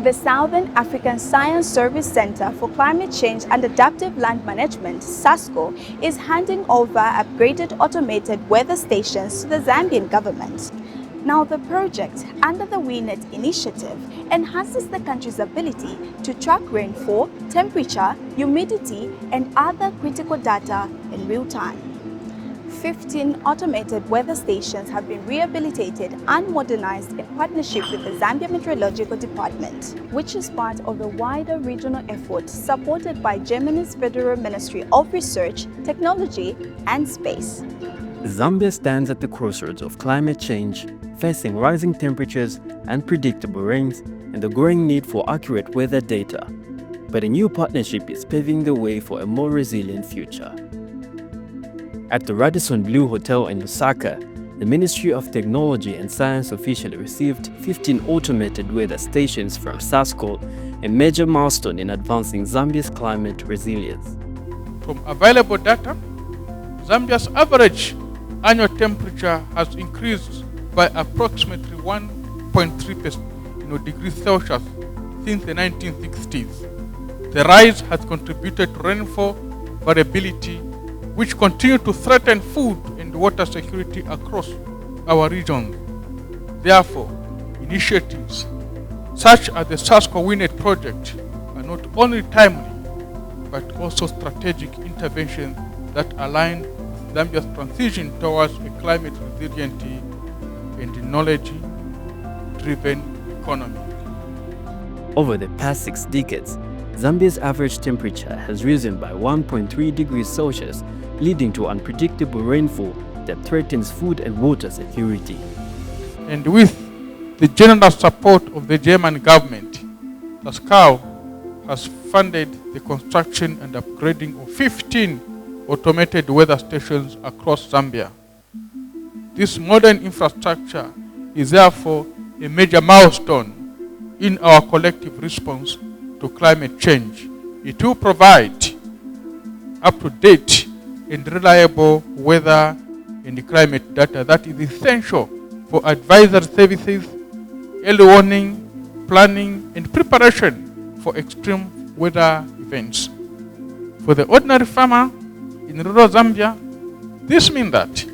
The Southern African Science Service Center for Climate Change and Adaptive Land Management, SASSCAL, is handing over upgraded automated weather stations to the Zambian government. Now, the project, under the WeNet initiative, enhances the country's ability to track rainfall, temperature, humidity, and other critical data in real time. 15 automated weather stations have been rehabilitated and modernized in partnership with the Zambia Meteorological Department, which is part of a wider regional effort supported by Germany's Federal Ministry of Research, Technology and Space. Zambia stands at the crossroads of climate change, facing rising temperatures, unpredictable rains, and the growing need for accurate weather data. But a new partnership is paving the way for a more resilient future. At the Radisson Blu Hotel in Lusaka, the Ministry of Technology and Science officially received 15 automated weather stations from SASSCAL, a major milestone in advancing Zambia's climate resilience. From available data, Zambia's average annual temperature has increased by approximately 1.3 degrees Celsius since the 1960s. The rise has contributed to rainfall variability, which continue to threaten food and water security across our region. Therefore, initiatives such as the SASSCAL WeNet project are not only timely, but also strategic interventions that align Zambia's transition towards a climate resilient and knowledge-driven economy. Over the past 6 decades, Zambia's average temperature has risen by 1.3 degrees Celsius, leading to unpredictable rainfall that threatens food and water security. And with the general support of the German government, SASSCAL has funded the construction and upgrading of 15 automated weather stations across Zambia. This modern infrastructure is therefore a major milestone in our collective response to climate change. It will provide up-to-date and reliable weather and climate data that is essential for advisory services, early warning, planning, and preparation for extreme weather events. For the ordinary farmer in rural Zambia, this means that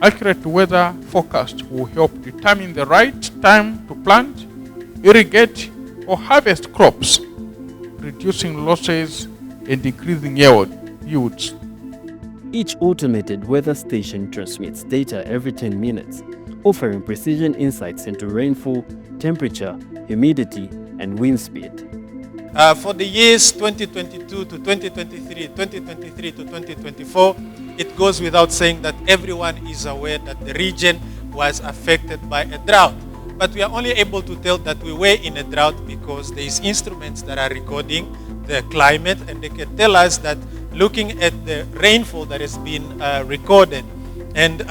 accurate weather forecast will help determine the right time to plant, irrigate, or harvest crops, reducing losses and increasing yields. Each automated weather station transmits data every 10 minutes, offering precision insights into rainfall, temperature, humidity, and wind speed. For the years 2022 to 2023, 2023 to 2024, it goes without saying that everyone is aware that the region was affected by a drought. But we are only able to tell that we were in a drought because there is instruments that are recording the climate, and they can tell us that looking at the rainfall that has been recorded and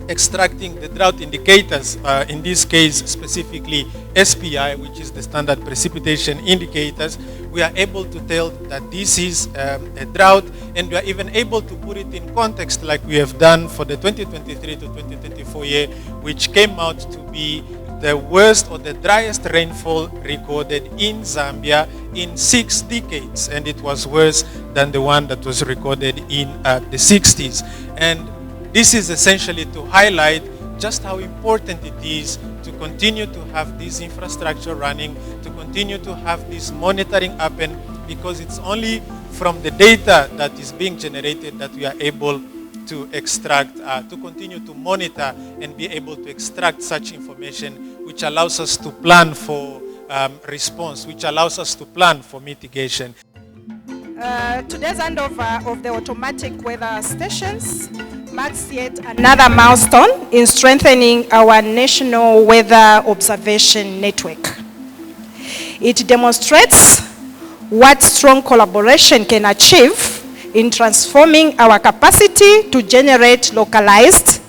extracting the drought indicators, in this case specifically SPI, which is the standard precipitation indicators, we are able to tell that this is a drought, and we are even able to put it in context like we have done for the 2023 to 2024 year, which came out to be the worst or the driest rainfall recorded in Zambia in 6 decades, and it was worse than the one that was recorded in the 60s. And this is essentially to highlight just how important it is to continue to have this infrastructure running, to continue to have this monitoring happen, because it's only from the data that is being generated that we are able to extract, to continue to monitor and be able to extract such information, which allows us to plan for response, which allows us to plan for mitigation. Today's handover of the automatic weather stations marks yet another milestone in strengthening our national weather observation network. It demonstrates what strong collaboration can achieve in transforming our capacity to generate localized,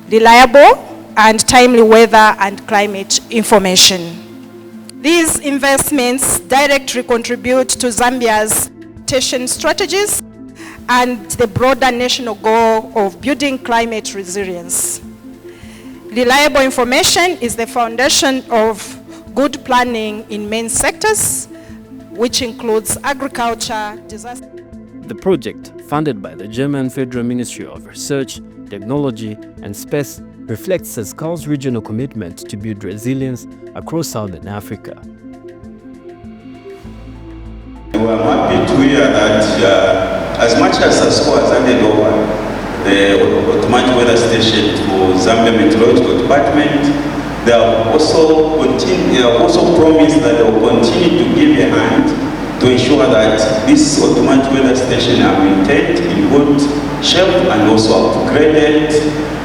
reliable, and timely weather and climate information. These investments directly contribute to Zambia's adaptation strategies and the broader national goal of building climate resilience. Reliable information is the foundation of good planning in main sectors, which includes agriculture, disaster. The project, funded by the German Federal Ministry of Research, Technology and Space, reflects SASSCAL's regional commitment to build resilience across Southern Africa. We are happy to hear that as much as SASSCAL has handed over the automatic weather station to Zambia Meteorological Department, they have also promised that they will continue to give a hand to ensure that this automatic weather station are maintained in good shape and also upgraded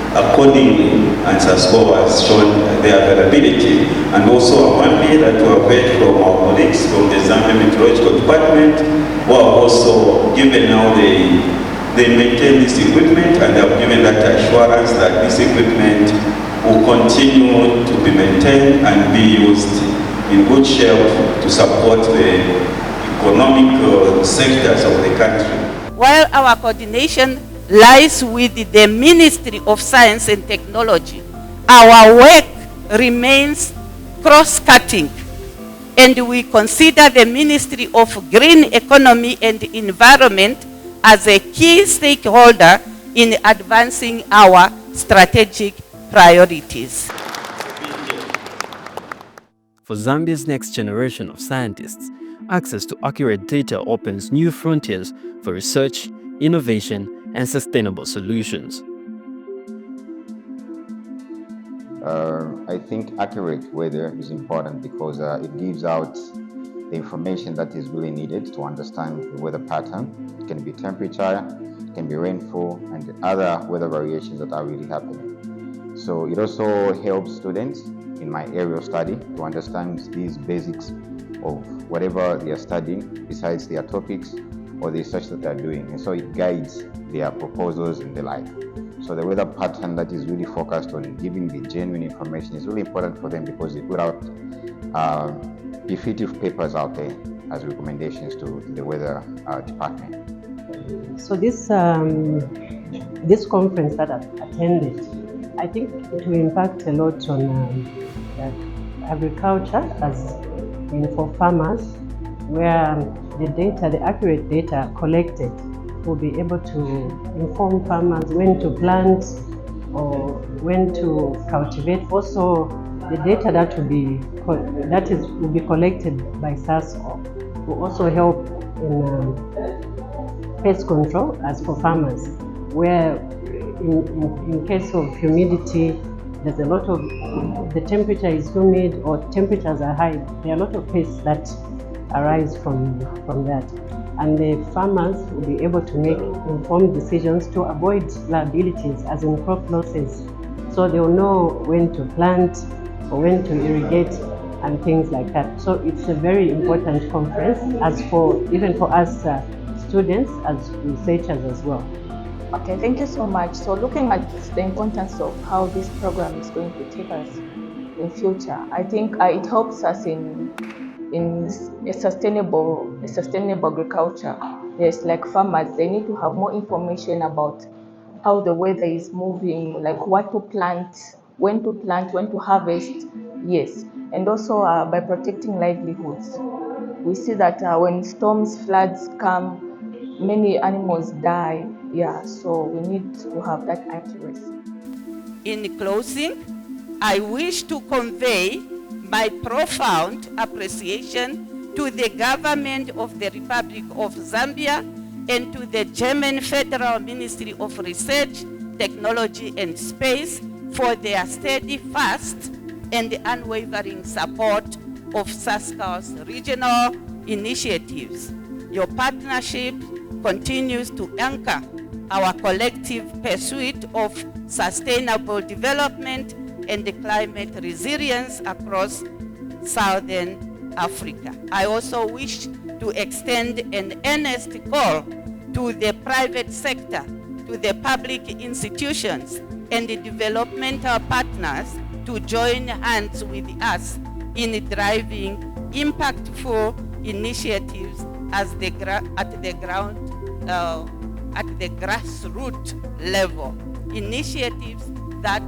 accordingly, and SASSCAL has shown their availability. And also I'm happy that we have heard from our colleagues from the Zambia Meteorological Department who have also given now they maintain this equipment, and they have given that assurance that this equipment will continue to be maintained and be used in good shape to support the economic sectors of the country. While our coordination lies with the Ministry of Science and Technology, our work remains cross-cutting, and we consider the Ministry of Green Economy and Environment as a key stakeholder in advancing our strategic priorities. For Zambia's next generation of scientists, access to accurate data opens new frontiers for research, innovation, and sustainable solutions. I think accurate weather is important because it gives out the information that is really needed to understand the weather pattern. It can be temperature, it can be rainfall, and other weather variations that are really happening. So it also helps students in my area of study to understand these basics of whatever they are studying besides their topics or the research that they are doing. And so it guides their proposals and the like. So the weather pattern that is really focused on giving the genuine information is really important for them because they put out definitive papers out there as recommendations to the weather department. So this conference that I've attended, I think it will impact a lot on agriculture as in for farmers, where the accurate data collected will be able to inform farmers when to plant or when to cultivate. Also, the data that will be collected by SASSCAL will also help in pest control as for farmers, where in case of humidity, there's a lot of, the temperature is humid or temperatures are high, there are a lot of pests that arise from that. And the farmers will be able to make informed decisions to avoid liabilities as in crop losses. So they will know when to plant or when to irrigate and things like that. So it's a very important conference even for us students as researchers as well. Okay, thank you so much. So looking at the importance of how this program is going to take us in future, I think it helps us in a sustainable agriculture. Yes, like farmers, they need to have more information about how the weather is moving, like what to plant, when to harvest. Yes, and also by protecting livelihoods. We see that when storms, floods come, many animals die. Yeah, so we need to have that accuracy. In closing, I wish to convey my profound appreciation to the government of the Republic of Zambia and to the German Federal Ministry of Research, Technology and Space for their steadfast and unwavering support of SASSCAL's regional initiatives. Your partnership continues to anchor our collective pursuit of sustainable development and climate resilience across Southern Africa. I also wish to extend an earnest call to the private sector, to the public institutions, and the developmental partners to join hands with us in driving impactful initiatives at the grassroots level, initiatives that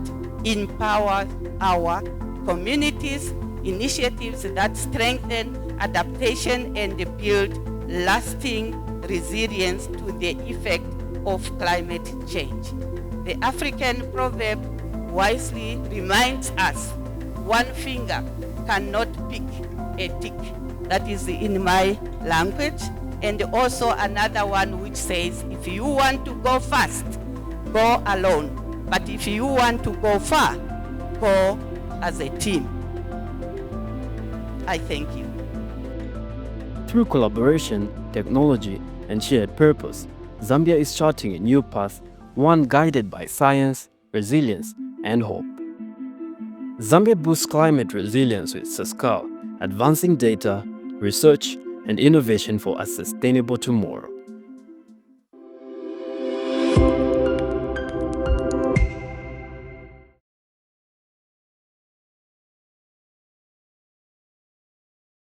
empower our communities, initiatives that strengthen adaptation and build lasting resilience to the effect of climate change. The African proverb wisely reminds us, one finger cannot pick a tick. That is in my language. And also another one which says, if you want to go fast, go alone. But if you want to go far, go as a team. I thank you. Through collaboration, technology, and shared purpose, Zambia is charting a new path, one guided by science, resilience, and hope. Zambia boosts climate resilience with SASSCAL, advancing data, research, and innovation for a sustainable tomorrow.